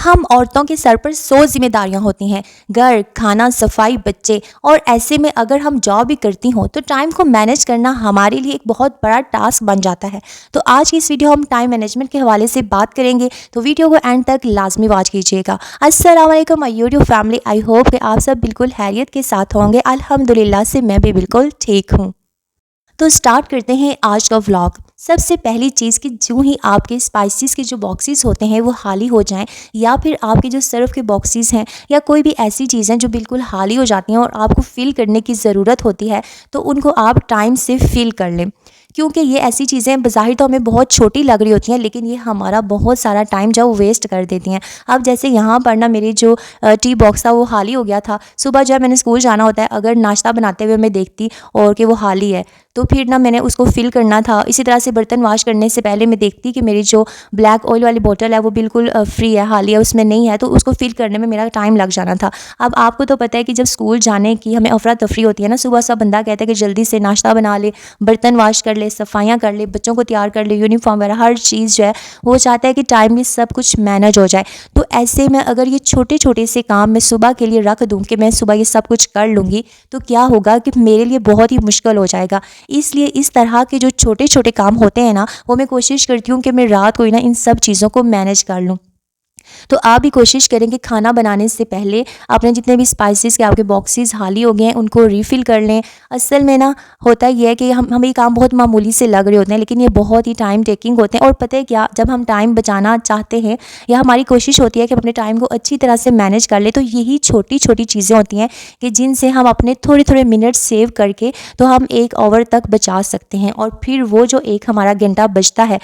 हम औरतों के सर पर 100 जिम्मेदारियां होती हैं। घर, खाना, सफाई, बच्चे। और ऐसे में अगर हम जॉब भी करती हों तो टाइम को मैनेज करना हमारे लिए एक बहुत बड़ा टास्क बन जाता है। तो आज की इस वीडियो हम टाइम मैनेजमेंट के हवाले से बात करेंगे, तो वीडियो को एंड तक लाजमी वॉच कीजिएगा। अस्सलाम वालेकुम my YouTube family, I hope कि आप सब बिल्कुल खैरियत के साथ होंगे। अल्हम्दुलिल्लाह से मैं भी बिल्कुल ठीक हूँ। तो स्टार्ट करते हैं आज का व्लॉग। सबसे पहली चीज़ कि जो ही आपके स्पाइसेस के जो बॉक्सेस होते हैं वो खाली हो जाएं, या फिर आपके जो सर्फ के बॉक्सेस हैं या कोई भी ऐसी चीज़ें जो बिल्कुल खाली हो जाती हैं और आपको फिल करने की ज़रूरत होती है, तो उनको आप टाइम से फिल कर लें। क्योंकि ये ऐसी चीज़ें बज़ाहिर तो हमें बहुत छोटी लग रही होती हैं, लेकिन ये हमारा बहुत सारा टाइम जो वेस्ट कर देती हैं। अब जैसे यहाँ पर ना मेरी जो टी बॉक्स था वो खाली हो गया था। सुबह जब मैंने स्कूल जाना होता है, अगर नाश्ता बनाते हुए मैं देखती और कि वो खाली है, तो फिर ना मैंने उसको फिल करना था। इसी तरह से बर्तन वॉश करने से पहले मैं देखती कि मेरी जो ब्लैक ऑयल वाली बोतल है वो बिल्कुल फ्री है, खाली है, उसमें नहीं है, तो उसको फिल करने में मेरा टाइम लग जाना था। अब आपको तो पता है कि जब स्कूल जाने की हमें अफरा तफरी होती है ना, सुबह सब बंदा कहता है कि जल्दी से नाश्ता बना ले, बर्तन वॉश कर ले, सफाइयाँ कर ले, बच्चों को तैयार कर ले, यूनिफॉर्म वगैरह हर चीज़ जो है वो चाहता है कि टाइम में सब कुछ मैनेज हो जाए। तो ऐसे में अगर ये छोटे छोटे से काम मैं सुबह के लिए रख दूँ कि मैं सुबह ये सब कुछ कर लूँगी, तो क्या होगा कि मेरे लिए बहुत ही मुश्किल हो जाएगा। इसलिए इस तरह के जो छोटे छोटे काम होते हैं ना, वो मैं कोशिश करती हूँ कि मैं रात को ही ना इन सब चीज़ों को मैनेज कर लूँ। तो आप भी कोशिश करें कि खाना बनाने से पहले आपने जितने भी स्पाइसेस के आपके बॉक्सेस खाली हो गए हैं उनको रीफ़िल कर लें। असल में ना होता ये है कि हमें ये काम बहुत मामूली से लग रहे होते हैं, लेकिन ये बहुत ही टाइम टेकिंग होते हैं। और पता है क्या, जब हम टाइम बचाना चाहते हैं या हमारी कोशिश होती है कि हम अपने टाइम को अच्छी तरह से मैनेज कर लें, तो यही छोटी छोटी चीज़ें होती हैं कि जिनसे हम अपने थोड़े थोड़े मिनट सेव करके तो हम 1 आवर तक बचा सकते हैं। और फिर वो जो एक हमारा घंटा बचता है,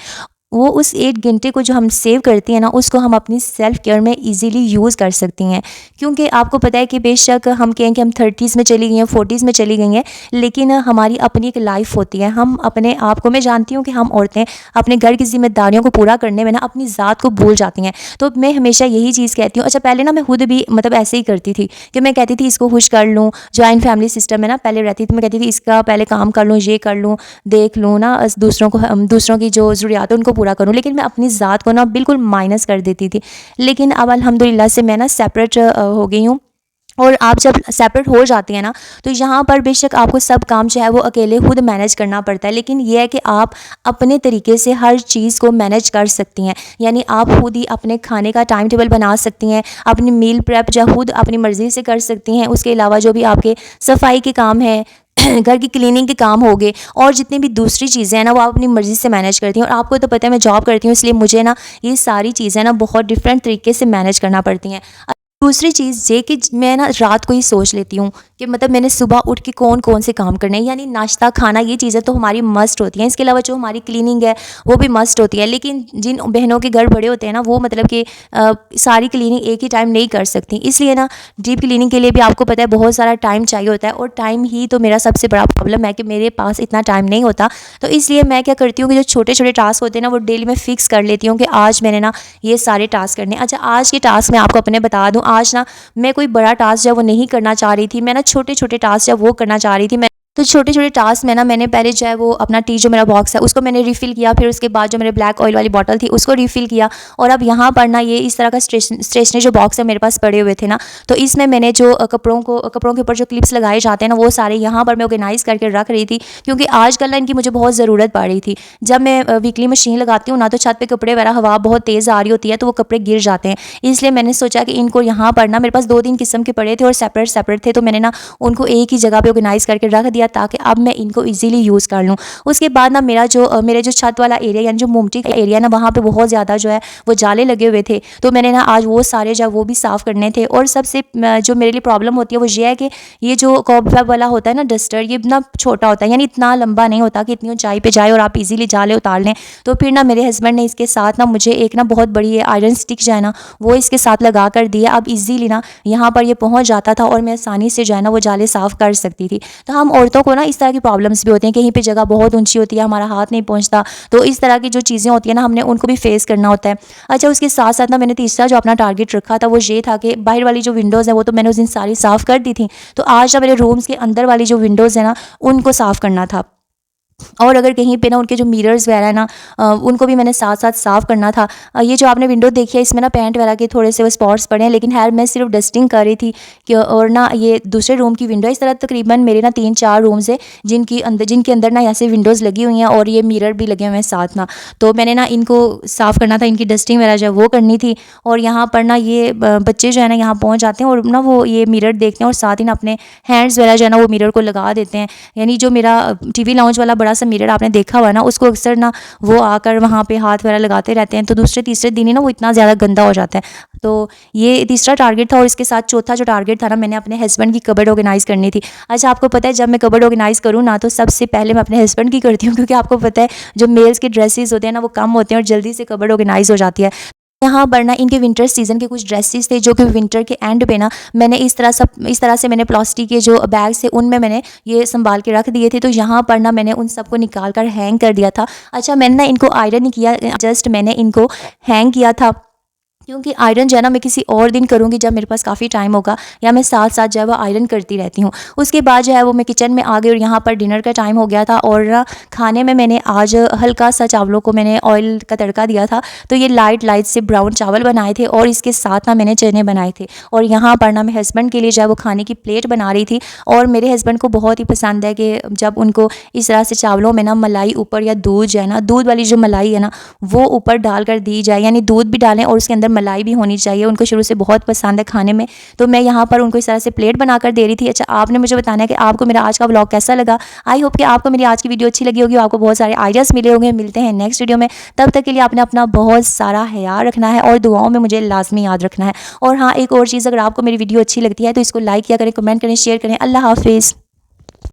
वो उस 1 घंटे को जो हम सेव करती हैं ना, उसको हम अपनी सेल्फ़ केयर में ईज़िली यूज़ कर सकती हैं। क्योंकि आपको पता है कि बेशक हम कहें कि हम 30s में चली गई हैं, 40s में चली गई हैं, लेकिन हमारी अपनी एक लाइफ़ होती है। हम अपने आप को, मैं जानती हूँ कि हम औरतें अपने घर की ज़िम्मेदारियों को पूरा करने में ना अपनी ज़ात को भूल जाती हैं। तो मैं हमेशा यही चीज़ कहती हूँ। अच्छा, पहले ना मैं खुद भी मतलब ऐसे ही करती थी कि मैं कहती थी इसको खुश कर लूँ, जॉइंट फैमिली सिस्टम में ना पहले रहती थी, मैं कहती थी इसका पहले काम कर लूँ, ये कर लूँ, देख लूँ ना, दूसरों को दूसरों की जो ज़रूरियात है उनको पूरा करूँ, लेकिन मैं अपनी ज़ात को ना बिल्कुल माइनस कर देती थी। लेकिन अब अल्हम्दुलिल्लाह से मैं ना सेपरेट हो गई हूँ। और आप जब सेपरेट हो जाती हैं ना, तो यहाँ पर बेशक आपको सब काम जो है वो अकेले खुद मैनेज करना पड़ता है, लेकिन ये है कि आप अपने तरीके से हर चीज़ को मैनेज कर सकती हैं। यानी आप खुद ही अपने खाने का टाइम टेबल बना सकती हैं, अपनी मील प्रेप जो खुद अपनी मर्ज़ी से कर सकती हैं। उसके अलावा जो भी आपके सफाई के काम हैं, घर की क्लीनिंग के काम हो गए, और जितनी भी दूसरी चीज़ें हैं ना, वो आप अपनी मर्ज़ी से मैनेज करती हैं। और आपको तो पता है मैं जॉब करती हूँ, इसलिए मुझे ना ये सारी चीज़ें ना बहुत डिफरेंट तरीके से मैनेज करना पड़ती हैं। दूसरी चीज़ ये कि मैं ना रात को ही सोच लेती हूँ कि मतलब मैंने सुबह उठ के कौन कौन से काम करने हैं। यानी नाश्ता, खाना, ये चीज़ें तो हमारी मस्ट होती हैं। इसके अलावा जो हमारी क्लीनिंग है वो भी मस्ट होती है। लेकिन जिन बहनों के घर बड़े होते हैं ना, वो मतलब कि सारी क्लीनिंग एक ही टाइम नहीं कर सकती। इसलिए ना डीप क्लीनिंग के लिए भी आपको पता है बहुत सारा टाइम चाहिए होता है, और टाइम ही तो मेरा सबसे बड़ा प्रॉब्लम है कि मेरे पास इतना टाइम नहीं होता। तो इसलिए मैं क्या करती हूँ कि जो छोटे छोटे टास्क होते हैं ना, वो डेली में फ़िक्स कर लेती हूँ कि आज मैंने ना ये सारे टास्क करने। अच्छा, आज के टास्क मैं आपको अपने बता दूँ। आज ना मैं कोई बड़ा टास्क जो वो नहीं करना चाह रही थी, मैं ना छोटे छोटे टास्क जो वो करना चाह रही थी। मैं तो छोटे छोटे टास्क में ना मैंने पहले जो है वो अपना टी जो मेरा बॉक्स है उसको मैंने रिफ़िल किया, फिर उसके बाद जो मेरे ब्लैक ऑयल वाली बॉटल थी उसको रिफ़िल किया। और अब यहाँ पर ना ये इस तरह का स्टेशनरी जो बॉक्स है मेरे पास पड़े हुए थे ना, तो इसमें मैंने जो कपड़ों के ऊपर जो क्लिप्स लगाए जाते हैं ना, वो सारे यहाँ पर मैं ऑर्गेनाइज़ करके रख रही थी। क्योंकि आजकल ना इनकी मुझे बहुत ज़रूरत पड़ रही थी। जब मैं वीकली मशीन लगाती हूँ ना, तो छत पे कपड़े वगैरह हवा बहुत तेज़ आ रही होती है, तो वो कपड़े गिर जाते हैं। इसलिए मैंने सोचा कि इनको यहाँ पर ना, मेरे पास 2-3 किस्म के पड़े थे और सेपरेट थे, तो मैंने ना उनको एक ही जगह पे ऑर्गेनाइज़ करके रख दिया ताकि अब मैं इनको ईज़िली यूज़ कर लूँ। उसके बाद ना मेरे जो छत वाला एरिया यानी जो मोमटी का एरिया ना, वहाँ पे बहुत ज़्यादा जो है वो जाले लगे हुए थे। तो मैंने ना आज वो सारे जो वो भी साफ़ करने थे। और सबसे जो मेरे लिए प्रॉब्लम होती है वो ये है कि ये जो कॉबवेब वाला होता है ना डस्टर, ये ना छोटा होता है, यानी इतना लंबा नहीं होता कि इतनी ऊंचाई पे जाए और आप इजीली जाले उतार लें। तो फिर ना मेरे हस्बैंड ने इसके साथ ना मुझे एक ना बहुत बड़ी आयरन स्टिक जो है ना वो इसके साथ लगा कर दिया। अब इजीली ना यहाँ पर ये पहुँच जाता था और मैं आसानी से जो है ना वो जाले साफ़ कर सकती थी। तो हम औरतों को ना इस तरह की प्रॉब्लम्स भी होती हैं, कहीं पे जगह बहुत ऊंची होती है, हमारा हाथ नहीं पहुंचता, तो इस तरह की जो चीज़ें होती हैं ना, हमने उनको भी फेस करना होता है। अच्छा, उसके साथ साथ ना मैंने तीसरा जो अपना टारगेट रखा था वो ये था कि बाहर वाली जो विंडोज़ है वो तो मैंने उस दिन सारी साफ़ कर दी थी। तो आज ना मेरे रूम्स के अंदर वाली जो विंडोज़ है ना उनको साफ़ करना था। और अगर कहीं पे ना उनके जो मिरर्स वगैरह है ना उनको भी मैंने साथ साथ साफ़ करना था। ये जो आपने विंडो देखी है इसमें ना पेंट वगैरह के थोड़े से वो स्पॉट्स पड़े हैं, लेकिन खैर मैं सिर्फ डस्टिंग कर रही थी कि और ना ये दूसरे रूम की विंडो, इस तरह तकरीबन मेरे ना 3-4 रूम्स है जिनके अंदर ना ऐसे विंडोज़ लगी हुई हैं और ये मिरर भी लगे हुए हैं साथ ना। तो मैंने ना इनको साफ़ करना था, इनकी डस्टिंग वगैरह जो है वो करनी थी। और यहाँ पर ना ये बच्चे जो है ना यहाँ पहुँच जाते हैं और ना वो ये मिरर देखते हैं और साथ ही ना अपने हैंड्स वगैरह जो है ना वो मिरर को लगा देते हैं। यानी जो मेरा टीवी लाउंज वाला बड़ा सा मिरर आपने देखा हुआ ना, उसको अक्सर ना वो आकर वहाँ पे हाथ वगैरह लगाते रहते हैं, तो दूसरे तीसरे दिन ही ना वो इतना ज़्यादा गंदा हो जाता है। तो ये तीसरा टारगेट था और इसके साथ चौथा जो टारगेट था ना, मैंने अपने हस्बैंड की कबर्ड ऑर्गेनाइज़ करनी थी। अच्छा, आपको पता है जब मैं कबर्ड ऑर्गेनाइज़ करूँ ना तो सबसे पहले मैं अपने हस्बैंड की करती हूँ, क्योंकि आपको पता है जो मेल्स के ड्रेसेस होते हैं ना वो कम होते हैं और जल्दी से कबर्ड ऑर्गेनाइज़ हो जाती है। यहाँ पर ना इनके विंटर सीज़न के कुछ ड्रेसेस थे जो कि विंटर के एंड पे ना मैंने इस तरह से मैंने प्लास्टिक के जो बैग्स थे उनमें मैंने ये संभाल के रख दिए थे। तो यहाँ पर ना मैंने उन सबको निकाल कर हैंग कर दिया था। अच्छा, मैंने ना इनको आयरन नहीं किया, जस्ट मैंने इनको हैंग किया था, क्योंकि आयरन जो है ना मैं किसी और दिन करूँगी जब मेरे पास काफ़ी टाइम होगा, या मैं साथ साथ जो है वो आयरन करती रहती हूँ। उसके बाद जो है वो मैं किचन में आ गई और यहाँ पर डिनर का टाइम हो गया था और ना खाने में मैंने आज हल्का सा चावलों को मैंने ऑयल का तड़का दिया था। तो ये लाइट से ब्राउन चावल बनाए थे और इसके साथ ना मैंने चने बनाए थे। और यहाँ पर ना मैं हस्बैंड के लिए जो है वो खाने की प्लेट बना रही थी। और मेरे हस्बैंड को बहुत ही पसंद है कि जब उनको इस तरह से चावलों में ना मलाई ऊपर, या दूध जो है ना, दूध वाली जो मलाई है ना वो ऊपर डाल कर दी जाए, यानी दूध भी डालें और उसके अंदर मलाई भी होनी चाहिए। उनको शुरू से बहुत पसंद है खाने में, तो मैं यहाँ पर उनको इस तरह से प्लेट बनाकर दे रही थी। अच्छा, आपने मुझे बताना है कि आपको मेरा आज का व्लॉग कैसा लगा। आई होप कि आपको मेरी आज की वीडियो अच्छी लगी होगी, आपको बहुत सारे आइडियाज़ मिले होंगे। मिलते हैं नेक्स्ट वीडियो में, तब तक के लिए आपने अपना बहुत सारा ख्याल रखना है और दुआओं में मुझे लाजमी याद रखना है। और हाँ, एक और चीज़, अगर आपको मेरी वीडियो अच्छी लगती है तो इसको लाइक किया करें, कमेंट करें, शेयर करें। अल्लाह हाफिज़।